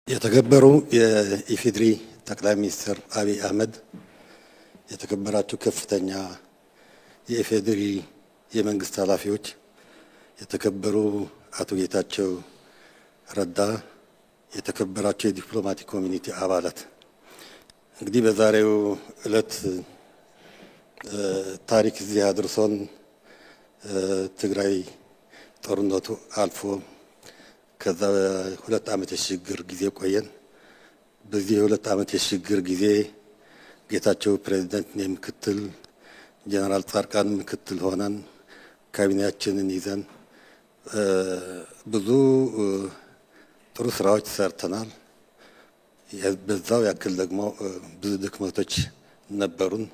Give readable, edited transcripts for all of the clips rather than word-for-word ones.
የተከበሩ የኢፌድሪ ጠቅላይ ሚኒስትር አብይ አህመድ፣ የተከበራችሁ ከፍተኛ የኢፌድሪ የመንግስት ኃላፊዎች፣ የተከበሩ አቶ ጌታቸው ረዳ፣ የተከበራችሁ የዲፕሎማቲክ ኮሚኒቲ አባላት፣ እንግዲህ በዛሬው ዕለት ታሪክ እዚህ አድርሶን ትግራይ ጦርነቱ አልፎ ከዛ ሁለት ዓመት የሽግግር ጊዜ ቆየን። በዚህ የሁለት ዓመት የሽግግር ጊዜ ጌታቸው ፕሬዝዳንት፣ ምክትል ጀነራል ጻድቃን ምክትል ሆነን ካቢኔያችንን ይዘን ብዙ ጥሩ ስራዎች ሰርተናል። በዛው ያክል ደግሞ ብዙ ድክመቶች ነበሩን።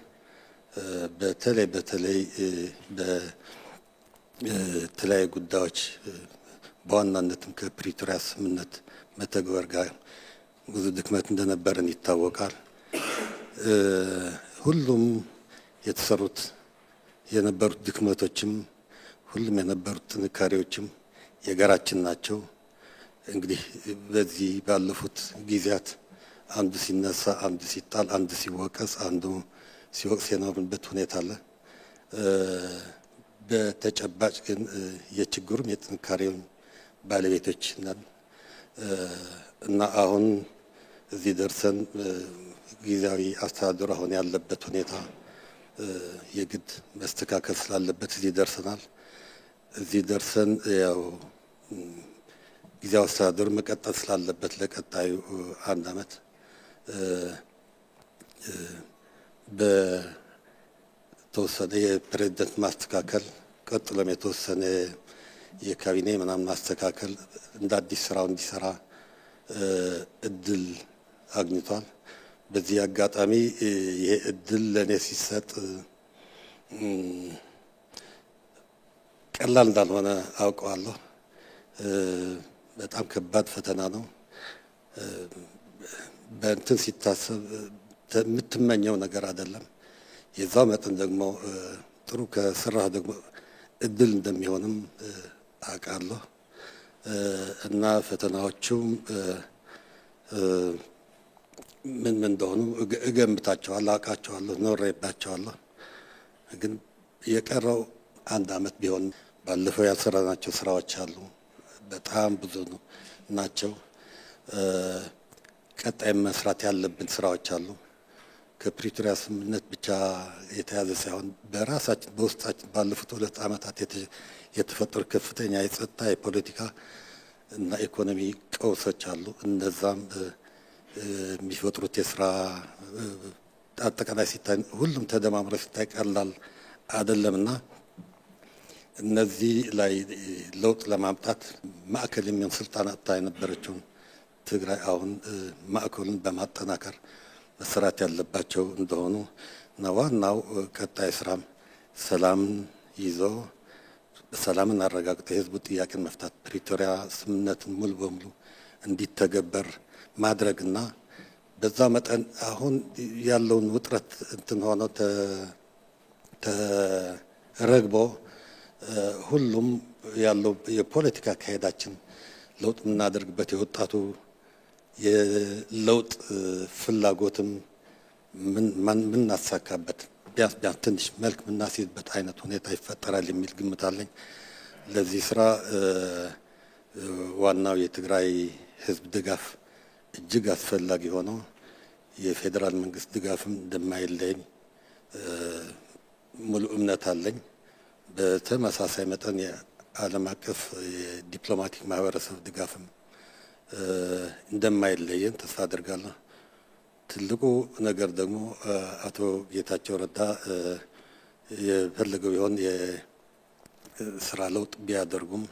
በተለይ በተለያዩ ጉዳዮች በዋናነትም ከፕሪቶሪያ ስምምነት መተግበር ጋር ብዙ ድክመት እንደነበረን ይታወቃል። ሁሉም የተሰሩት የነበሩት ድክመቶችም ሁሉም የነበሩት ጥንካሬዎችም የጋራችን ናቸው። እንግዲህ በዚህ ባለፉት ጊዜያት አንዱ ሲነሳ፣ አንዱ ሲጣል፣ አንዱ ሲወቀስ፣ አንዱ ሲወቅስ የኖርንበት ሁኔታ አለ። በተጨባጭ ግን የችግሩም የጥንካሬውም ባለቤቶች ነን እና አሁን እዚህ ደርሰን ጊዜያዊ አስተዳደሩ አሁን ያለበት ሁኔታ የግድ መስተካከል ስላለበት እዚህ ደርሰናል። እዚህ ደርሰን ያው ጊዜያዊ አስተዳደሩ መቀጠል ስላለበት ለቀጣዩ አንድ ዓመት በተወሰነ የፕሬዝዳንት ማስተካከል ቀጥሎም የተወሰነ የካቢኔ ምናምን ማስተካከል እንደ አዲስ ስራው እንዲሰራ እድል አግኝቷል። በዚህ አጋጣሚ ይሄ እድል ለኔ ሲሰጥ ቀላል እንዳልሆነ አውቀዋለሁ። በጣም ከባድ ፈተና ነው። በእንትን ሲታሰብ የምትመኘው ነገር አይደለም። የዛው መጠን ደግሞ ጥሩ ከስራህ ደግሞ እድል እንደሚሆንም አውቃለሁ እና ፈተናዎቹም ምን እንደሆኑ እገምታቸዋለሁ፣ አውቃቸዋለሁ፣ ኖሬባቸዋለሁ። ግን የቀረው አንድ ዓመት ቢሆን ባለፈው ያልሰራናቸው ስራዎች አሉ፣ በጣም ብዙ ናቸው። ቀጣይ መስራት ያለብን ስራዎች አሉ። ከፕሪቶሪያ ስምምነት ብቻ የተያዘ ሳይሆን በራሳችን በውስጣችን ባለፉት ሁለት ዓመታት የተፈጠሩ ከፍተኛ የጸጥታ፣ የፖለቲካ እና ኢኮኖሚ ቀውሶች አሉ። እነዛም የሚፈጥሩት የስራ አጠቃላይ ሲታይ ሁሉም ተደማምሮ ሲታይ ቀላል አይደለምና እነዚህ ላይ ለውጥ ለማምጣት ማዕከል የሚሆን ስልጣን አጥታ የነበረችውን ትግራይ አሁን ማዕከሉን በማጠናከር መሰራት ያለባቸው እንደሆኑ እና ዋናው ቀጣይ ስራም ሰላምን ይዞ ሰላምን አረጋግጦ የህዝቡ ጥያቄን መፍታት፣ ፕሪቶሪያ ስምምነትን ሙሉ በሙሉ እንዲተገበር ማድረግና በዛ መጠን አሁን ያለውን ውጥረት እንትን ሆኖ ተረግቦ ሁሉም ያለው የፖለቲካ አካሄዳችን ለውጥ የምናደርግበት የወጣቱ የለውጥ ፍላጎትም ምናሳካበት ቢያንስ ትንሽ መልክ ምናስይዝበት አይነት ሁኔታ ይፈጠራል የሚል ግምት አለኝ። ለዚህ ስራ ዋናው የትግራይ ህዝብ ድጋፍ እጅግ አስፈላጊ ሆኖ የፌዴራል መንግስት ድጋፍም እንደማይለኝ ሙሉ እምነት አለኝ። በተመሳሳይ መጠን የዓለም አቀፍ የዲፕሎማቲክ ማህበረሰብ ድጋፍም እንደማይለየን ተስፋ አደርጋለሁ። ትልቁ ነገር ደግሞ አቶ ጌታቸው ረዳ የፈለገው ቢሆን የስራ ለውጥ ቢያደርጉም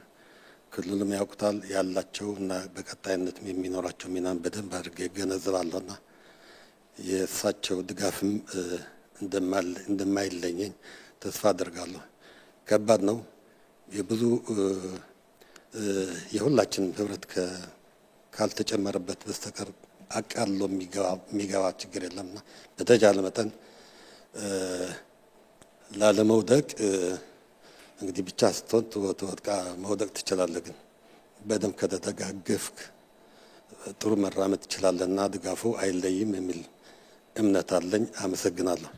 ክልሉም ያውቁታል ያላቸው እና በቀጣይነትም የሚኖራቸው ሚናን በደንብ አድርጌ እገነዘባለሁና የእሳቸው ድጋፍም እንደማይለየኝ ተስፋ አደርጋለሁ። ከባድ ነው። የብዙ የሁላችንም ህብረት ካልተጨመረበት በስተቀር አቃሎ የሚገባ ችግር የለምና በተቻለ መጠን ላለመውደቅ እንግዲህ ብቻ ስትሆን ትወድቃ መውደቅ ትችላለህ። ግን በደንብ ከተደጋገፍክ ጥሩ መራመድ ይችላልና ድጋፉ አይለይም የሚል እምነት አለኝ። አመሰግናለሁ።